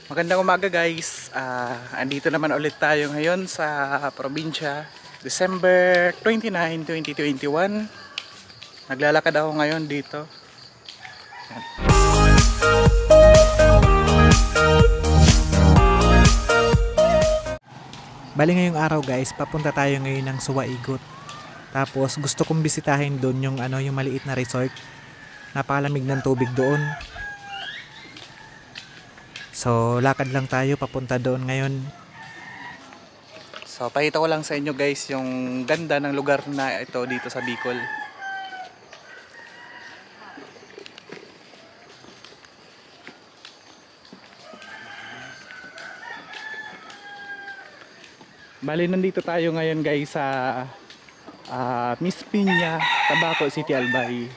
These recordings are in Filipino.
Magandang umaga guys. Andito naman ulit tayo ngayon sa probinsya. December 29, 2021. Naglalakad ako ngayon dito. Yan. Bali ngayong araw guys, papunta tayo ngayon ng Suwaigot. Tapos gusto kong bisitahin doon yung yung maliit na resort. Napakalamig ng tubig doon. So, lakad lang tayo papunta doon ngayon. So, pakita ko lang sa inyo guys yung ganda ng lugar na ito dito sa Bicol. Bali, nandito tayo ngayon guys sa Miss Piña, Tabaco City, Albay.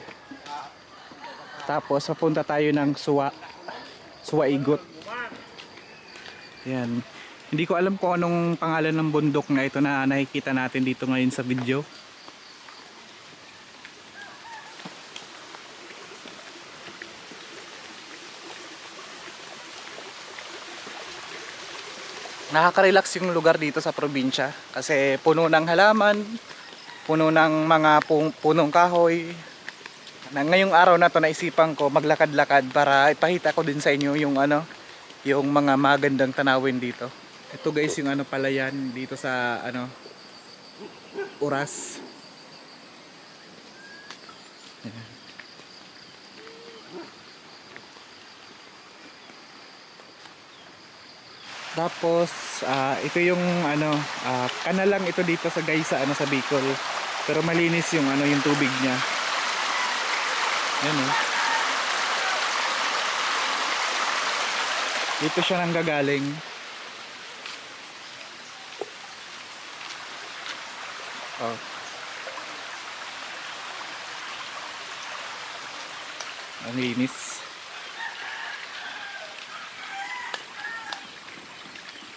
Tapos, papunta tayo ng Suwaigot. Yan. Hindi ko alam kung anong pangalan ng bundok na ito na nakikita natin dito ngayon sa video. Nakaka-relax yung lugar dito sa probinsya kasi puno ng halaman, puno ng mga punong kahoy. Ngayong araw na to naisipan ko maglakad-lakad para ipakita ko din sa inyo yung yung mga magandang tanawin dito. Ito guys yung palayan dito sa Oras. Ayan. Tapos ito yung kanalang ito dito sa guys sa Bicol. Pero malinis yung yung tubig niya. Ayan dito siya nanggagaling. Oh. Ang linis.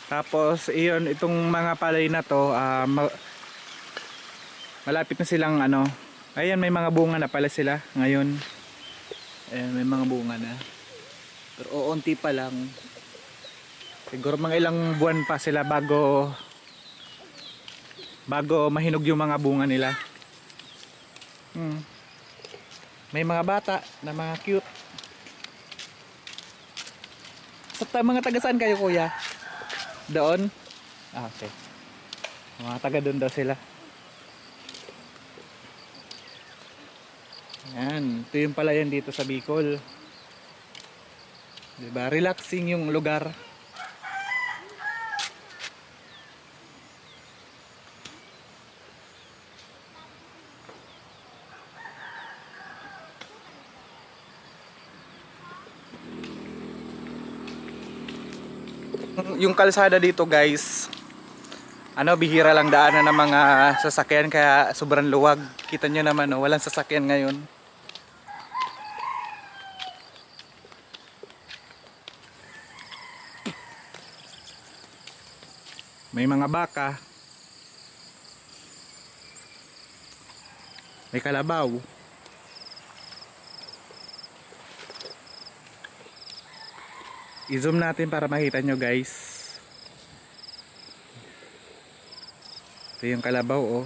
Tapos iyon, itong mga palay na to malapit na silang ayan, may mga bunga na pala sila ngayon. Ayan, may mga bunga na. Pero uunti pa lang. Siguro mga ilang buwan pa sila bago mahinog yung mga bunga nila. May mga bata na mga cute. Sa mga taga saan kayo kuya? Doon? Okay. Mga taga doon daw sila. Yan. Ito yung palayan dito sa Bicol. Diba? Relaxing yung lugar. Yung kalsada dito guys, bihira lang daanan ng mga sasakyan kaya sobrang luwag. Kita nyo naman walang sasakyan ngayon. May mga baka. May kalabaw. I-zoom natin para makita nyo guys. Ito yung kalabaw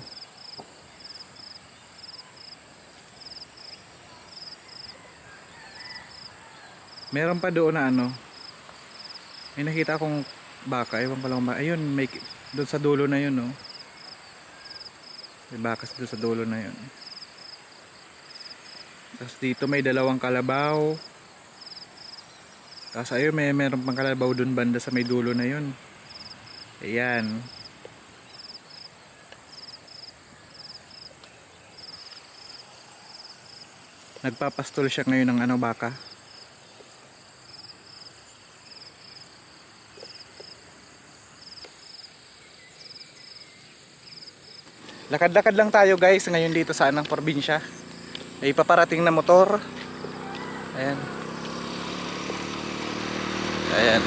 Meron pa doon na may nakita akong baka, ewan ko lang ayun, may doon sa dulo na yun may bakas doon sa dulo na yun. Tapos dito may dalawang kalabaw. Tapos ayun, meron pang kalabaw doon banda sa may dulo na yun. Ayan. Nagpapastol siya ngayon ng baka. Lakad-lakad lang tayo guys ngayon dito sa probinsya. May paparating na motor. Ayan. Ayan.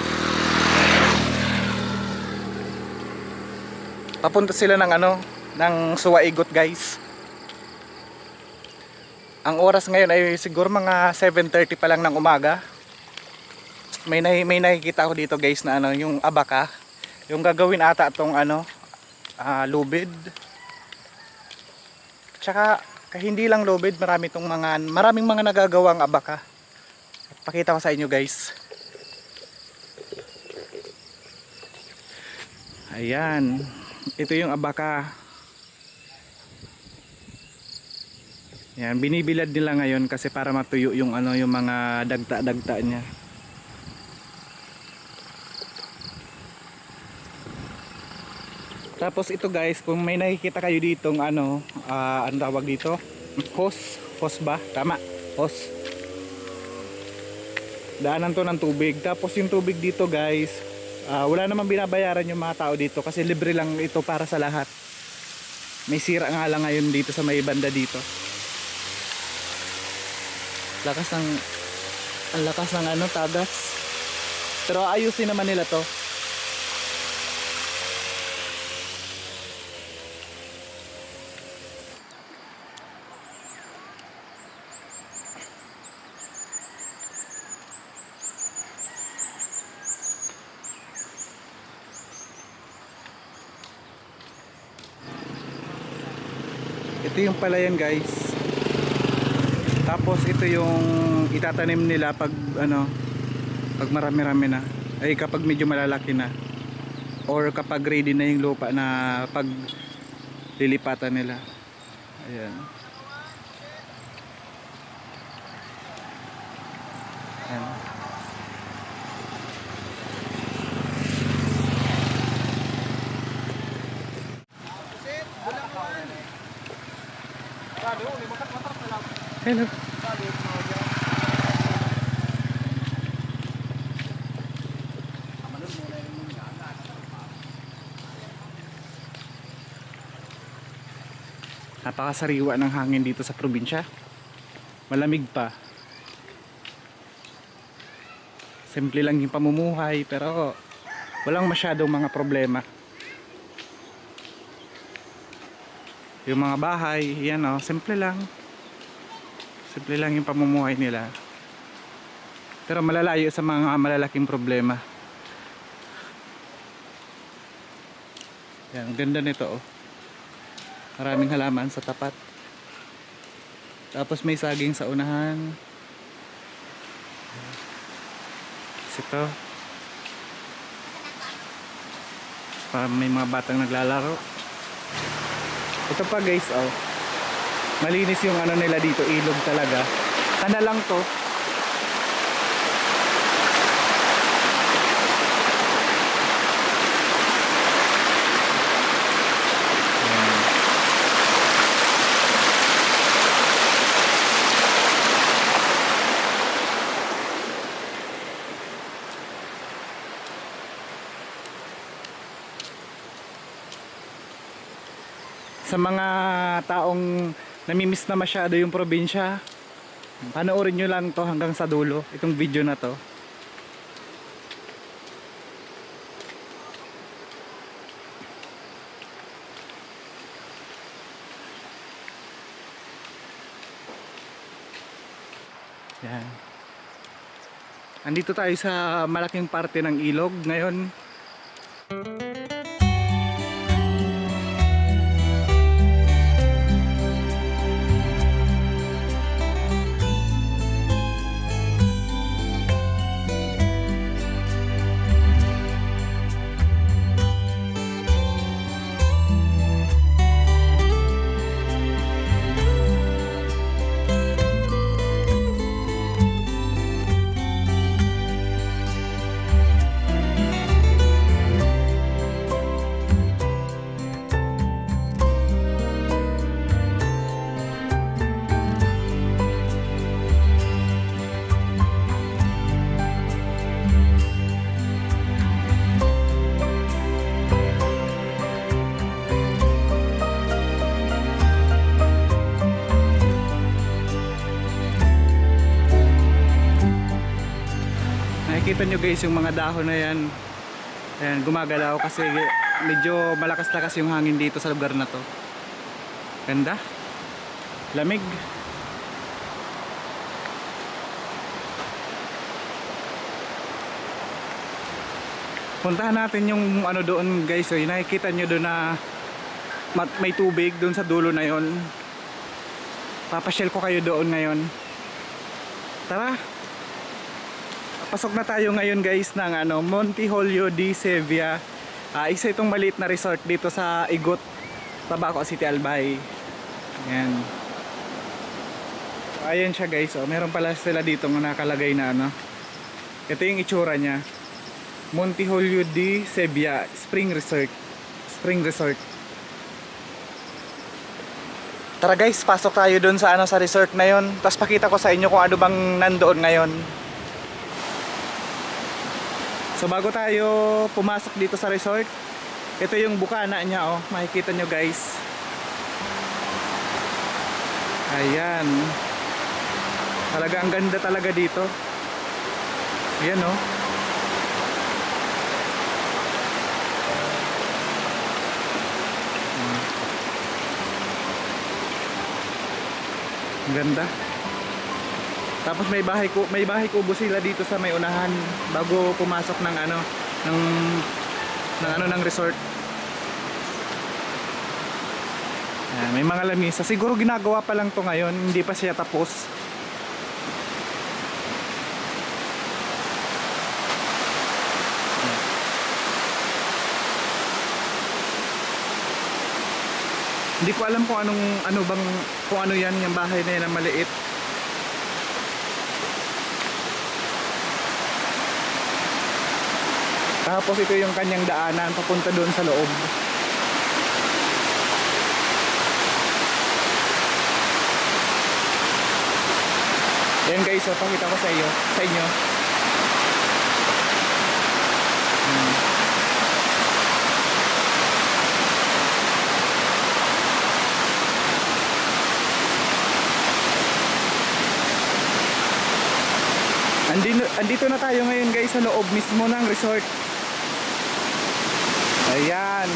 Papunta sila ng Suwaigot guys. Ang oras ngayon ay siguro mga 7:30 pa lang ng umaga. may nakikita ako dito guys na ano, yung abaka. Yung gagawin ata tong ano, lubid. Tsaka hindi lang lubid, maraming mga nagagawang abaka. Pakita ko sa inyo guys. Ayan. Ito yung abaka. Yan, binibilad nila ngayon kasi para matuyo yung ano, yung mga dagta-dagta niya. Tapos ito guys, kung may nakikita kayo ditong ano, ano tawag dito? Hose ba? Tama, hose. Daanan to ng tubig. Tapos yung tubig dito guys, wala namang binabayaran yung mga tao dito kasi libre lang ito para sa lahat. May sira nga lang ngayon dito sa may banda dito. Ang lakas ng ano, tagas. Pero ayusin naman nila to. Ito yung palayan guys. Tapos ito yung itatanim nila pag ano, pag marami-rami na. Ay kapag medyo malalaki na. Or kapag ready na yung lupa na pag lilipatan nila. Ayan. Ayan. Hello. Napakasariwa ng hangin dito sa probinsya. Malamig pa. Simple lang yung pamumuhay pero walang masyadong mga problema. Yung mga bahay, yan o, simple lang. Simple lang yung pamumuhay nila. Pero malalayo sa mga malalaking problema. Yan, ganda nito oh. Maraming halaman sa tapat. Tapos may saging sa unahan. Ito. May mga batang naglalaro. Ito pa guys oh. Malinis yung ano nila dito, ilog talaga. Kana lang to. Sa mga taong namimiss na masyado yung probinsya, panoorin nyo lang to hanggang sa dulo, itong video na to. Yan. Andito tayo sa malaking parte ng ilog ngayon. Nakikita nyo guys yung mga dahon na yan. Ayan, gumagalaw kasi medyo malakas-lakas yung hangin dito sa lugar na to. Ganda. Lamig. Puntahan natin yung ano doon guys, so, yung nakikita nyo doon na may tubig doon sa dulo na yon. Papasyal ko kayo doon ngayon. Tara. Pasok na tayo ngayon guys ng ano, Monte Holyo de Sevilla. Isa itong maliit na resort dito sa Igot, Tabaco City, Albay. Ayan. So, ayan siya guys, oh, meron pala sila dito ng nakalagay na ano. Ito yung itsura niya. Monte Holyo de Sevilla Spring Resort. Spring Resort. Tara guys, pasok tayo doon sa ano, sa resort na 'yon. Tapos pakita ko sa inyo kung ano bang nandoon ngayon. So bago tayo pumasok dito sa resort, ito yung bukana niya, oh. Makikita nyo guys. Ayan. Talaga ang ganda talaga dito. Ayan, oh. Ang ganda. Tapos may bahay kubo sila dito sa may unahan bago pumasok ng ano ng resort. Ayan, may mga lamisa. Siguro ginagawa pa lang to ngayon, hindi pa siya tapos. Hindi ko alam kung kung ano yan yung bahay na yan na maliit. Tapos ito yung kanyang daanan papunta doon sa loob. Yan guys, so pakita ko sa inyo. Andito na tayo ngayon guys sa loob mismo ng resort. Ayan.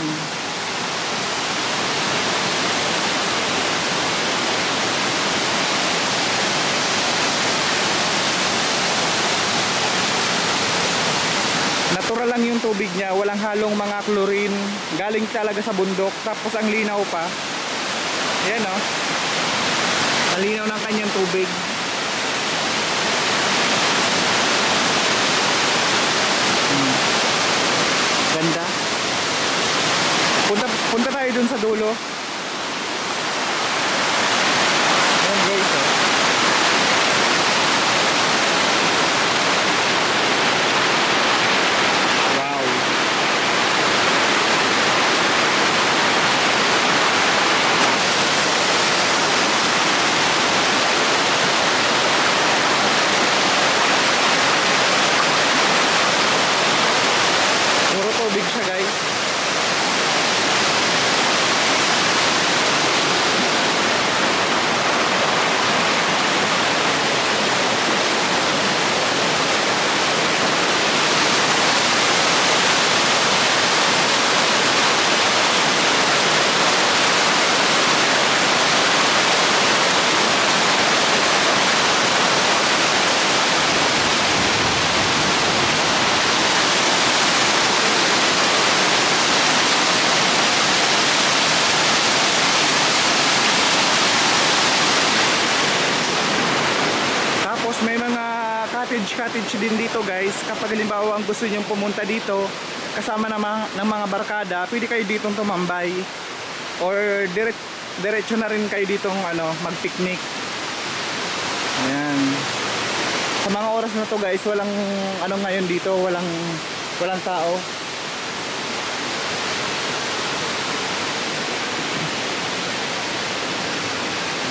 Natural lang yung tubig niya, walang halong mga chlorine. Galing talaga sa bundok, tapos ang linaw pa. Ayan, oh. Malinaw ng kanyang tubig. Ganda. Punta tayo dun sa dulo. Ayan guys, oh. Wow. Puro tubig siya guys. May mga cottage din dito guys. Kapag halimbawa ang gusto nyong pumunta dito kasama ng mga barkada, pwede kayo ditong tumambay or diretso na rin kayo ditong mag-picnic. Ayan. Sa mga oras na to guys, walang ngayon dito, walang tao.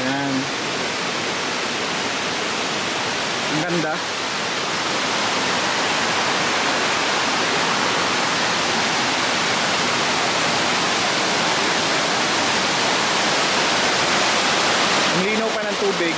Ayan. Ang ganda. Ang linaw pa ng tubig.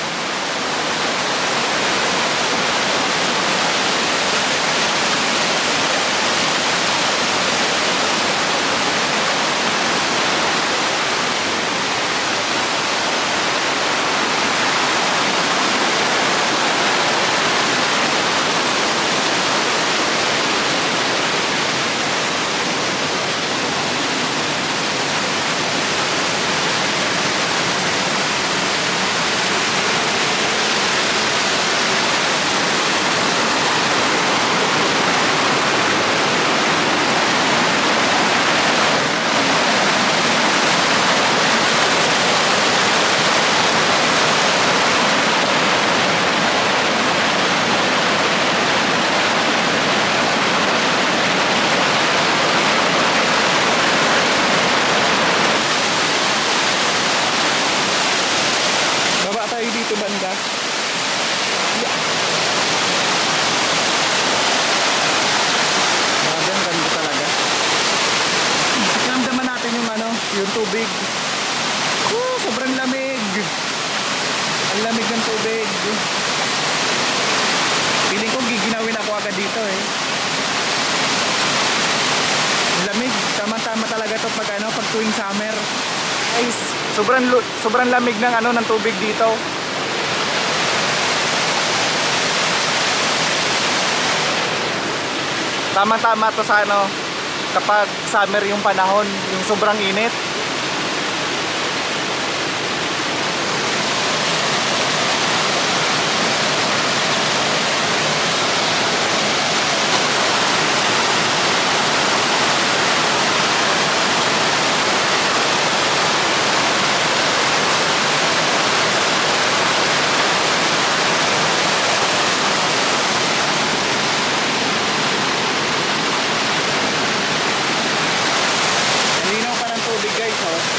tubig. Sobrang lamig. Ang lamig ng tubig. Feeling ko giginawin ako agad dito eh. Ang lamig. Tama-tama talaga to pag pag tuwing summer. Guys, sobrang lamig ng tubig dito. Tama-tama to sa kapag summer yung panahon, yung sobrang init.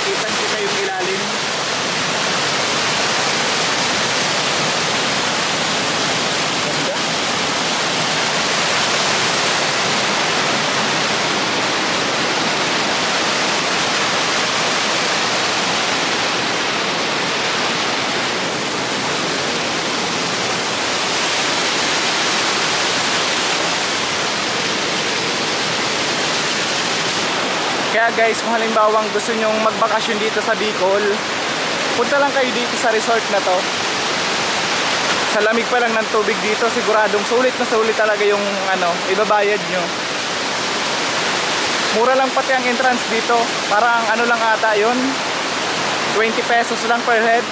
Kitang-kita yung ilalim. Ganda. Kaya guys, kung halimbawa gusto nyong magbakasyon dito sa Bicol, punta lang kayo dito sa resort na to. Sa lamig pa lang ng tubig dito, siguradong sulit na sulit talaga yung ibabayad nyo. Mura lang pati ang entrance dito. Parang lang ata yun, 20 pesos lang per head.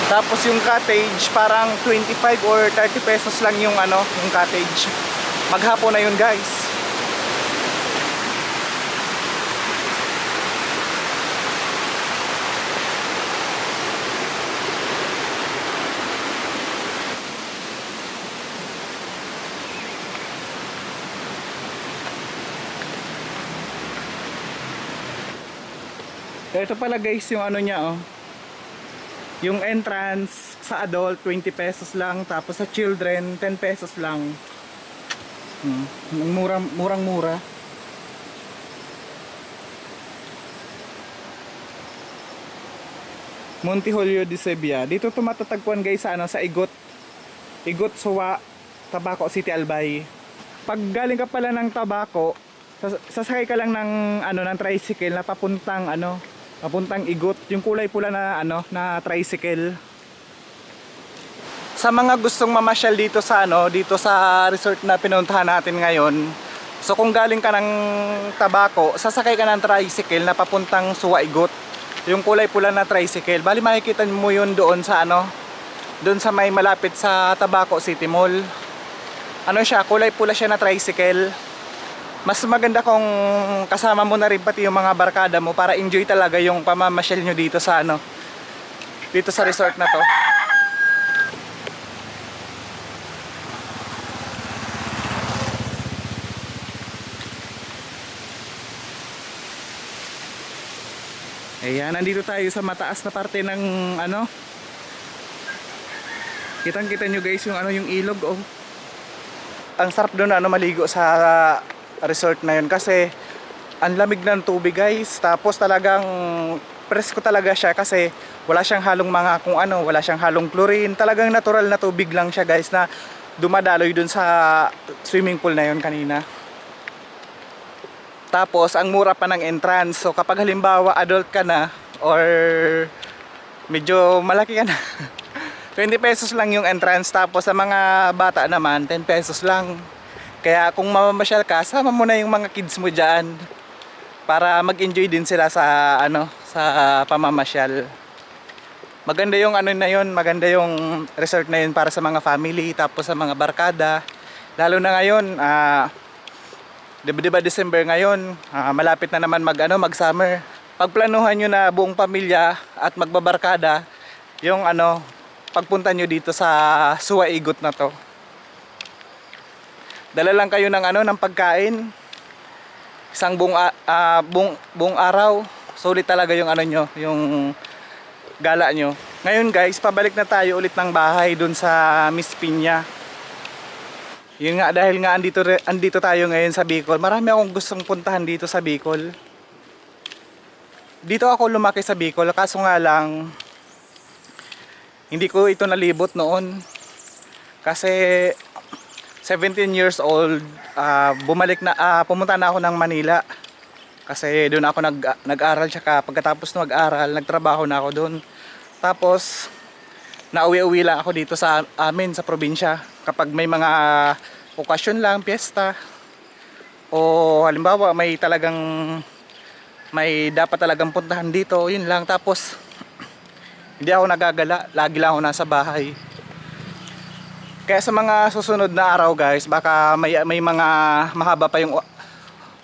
Tapos yung cottage parang 25 or 30 pesos lang yung yung cottage. Maghapon na yun guys. Ito pala guys yung niya oh. Yung entrance sa adult 20 pesos lang, tapos sa children 10 pesos lang. Murang-mura. Monte Julio de Sebia. Dito matatagpuan guys sa Igot, Suwa, Tabaco City, Albay. Pag galing ka pala ng Tabaco, sasakay ka lang ng tricycle na papuntang Igot, yung kulay pula na tricycle. Sa mga gustong mamasyal dito sa resort na pinuntahan natin ngayon, so kung galing ka ng Tabaco, sasakay ka ng tricycle na papuntang Suwa, Igot, yung kulay pula na tricycle. Bali makikita mo yun doon sa doon sa may malapit sa Tabaco City Mall. Kulay pula siya na tricycle. Mas maganda kung kasama mo na rin pati yung mga barkada mo para enjoy talaga yung pamamasyal nyo dito sa dito sa resort na to. Ayan, nandito tayo sa mataas na parte ng kitang-kita nyo guys yung ilog oh. Ang sarap doon maligo sa resort na yun kasi ang lamig ng tubig guys, tapos talagang presko talaga siya kasi wala siyang halong wala siyang halong chlorine, talagang natural na tubig lang siya guys na dumadaloy dun sa swimming pool na yun kanina. Tapos ang mura pa ng entrance, so kapag halimbawa adult ka na or medyo malaki ka na 20 pesos lang yung entrance, tapos sa mga bata naman 10 pesos lang. Kaya kung mamamasyal ka, sama mo na yung mga kids mo dyan para mag-enjoy din sila sa sa pamamasyal. Maganda yung na yun, maganda yung resort na yun para sa mga family, tapos sa mga barkada. Lalo na ngayon, diba December ngayon, malapit na naman mag-summer. Pagplanuhan nyo na buong pamilya at magbabarkada, yung pagpunta nyo dito sa Suwa, Igot na to. Dala lang kayo ng pagkain. Isang buong araw. Sulit talaga yung yung gala nyo. Ngayon guys, pabalik na tayo ulit ng bahay dun sa Miss Piña. Yun nga, dahil nga andito tayo ngayon sa Bicol, marami akong gustong puntahan dito sa Bicol. Dito ako lumaki sa Bicol, kaso nga lang hindi ko ito nalibot noon. Kasi 17 years old, pumunta na ako ng Manila. Kasi doon ako nag-aral, tsaka pagkatapos mag-aral, nagtrabaho na ako doon. Tapos nauwi-uwi lang ako dito sa amin sa probinsya kapag may mga okasyon lang, piyesta, o halimbawa may dapat talagang puntahan dito, yun lang. Tapos hindi ako nagagala, lagi lang ako nasa bahay. Kaya sa mga susunod na araw guys, baka may mga mahaba pa yung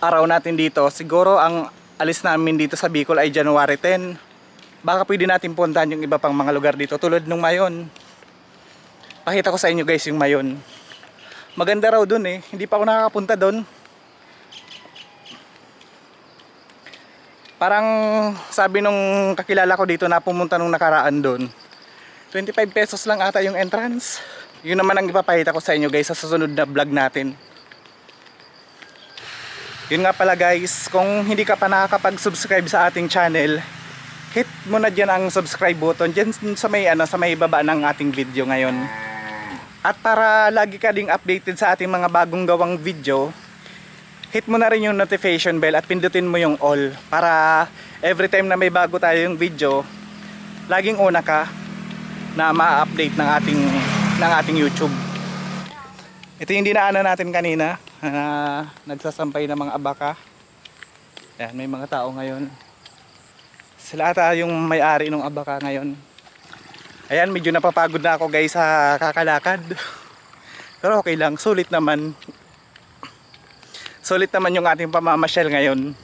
araw natin dito. Siguro ang alis namin dito sa Bicol ay January 10. Baka pwede natin puntahan yung iba pang mga lugar dito tulad nung Mayon. Pakita ko sa inyo guys yung Mayon. Maganda raw dun eh, hindi pa ako nakakapunta dun. Parang sabi nung kakilala ko dito na pumunta nung nakaraan dun, 25 pesos lang ata yung entrance. Yun naman ang ipapakita ko sa inyo guys sa susunod na vlog natin. Yun nga pala guys, kung hindi ka pa nakakapag-subscribe sa ating channel, hit mo na dyan ang subscribe button dyan sa may baba ng ating video ngayon. At para lagi ka ding updated sa ating mga bagong gawang video, hit mo na rin yung notification bell at pindutin mo yung all para every time na may bago tayong video, laging una ka na ma-update ng ating YouTube. Ito yung dinaanan natin kanina, nagsasampay ng mga abaka. Ayan, may mga tao ngayon. Sila ata yung may-ari ng abaka ngayon. Ayan, medyo napapagod na ako guys sa kakalakad. Pero okay lang, sulit naman. Sulit naman yung ating pamamasyal ngayon.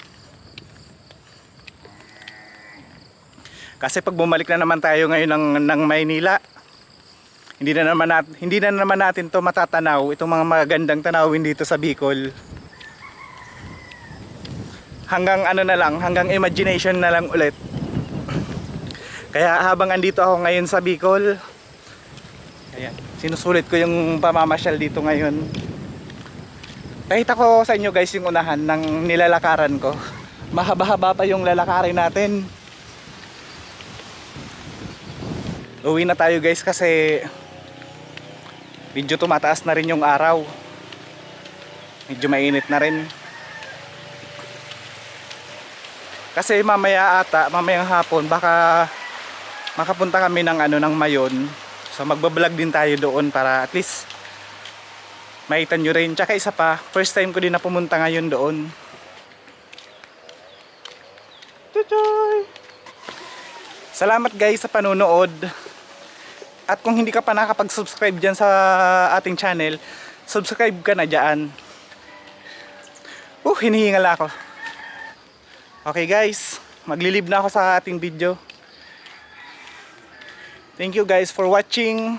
Kasi pag bumalik na naman tayo ngayon ng Maynila, hindi na naman natin to matatanaw, itong mga magagandang tanawin dito sa Bicol. Hanggang imagination na lang ulit. Kaya habang andito ako ngayon sa Bicol, ayan, sinusulit ko yung pamamasyal dito ngayon. Kahit ako sa inyo guys yung unahan ng nilalakaran ko. Mahaba-haba pa yung lalakarin natin. Uwi na tayo guys kasi medyo tumataas na rin yung araw. Medyo mainit na rin. Kasi mamayang hapon baka makapunta kami ng Mayon. So magbablog din tayo doon para at least maitan nyo rin. Tsaka isa pa, first time ko din na pumunta ngayon doon. Chuchoy! Salamat guys sa panonood. At kung hindi ka pa nakapag-subscribe dyan sa ating channel, subscribe ka na dyan. Hinihingal ako. Okay guys, maglilib na ako sa ating video. Thank you guys for watching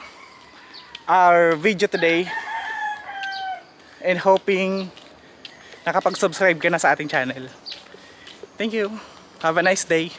our video today. And hoping nakapag-subscribe ka na sa ating channel. Thank you. Have a nice day.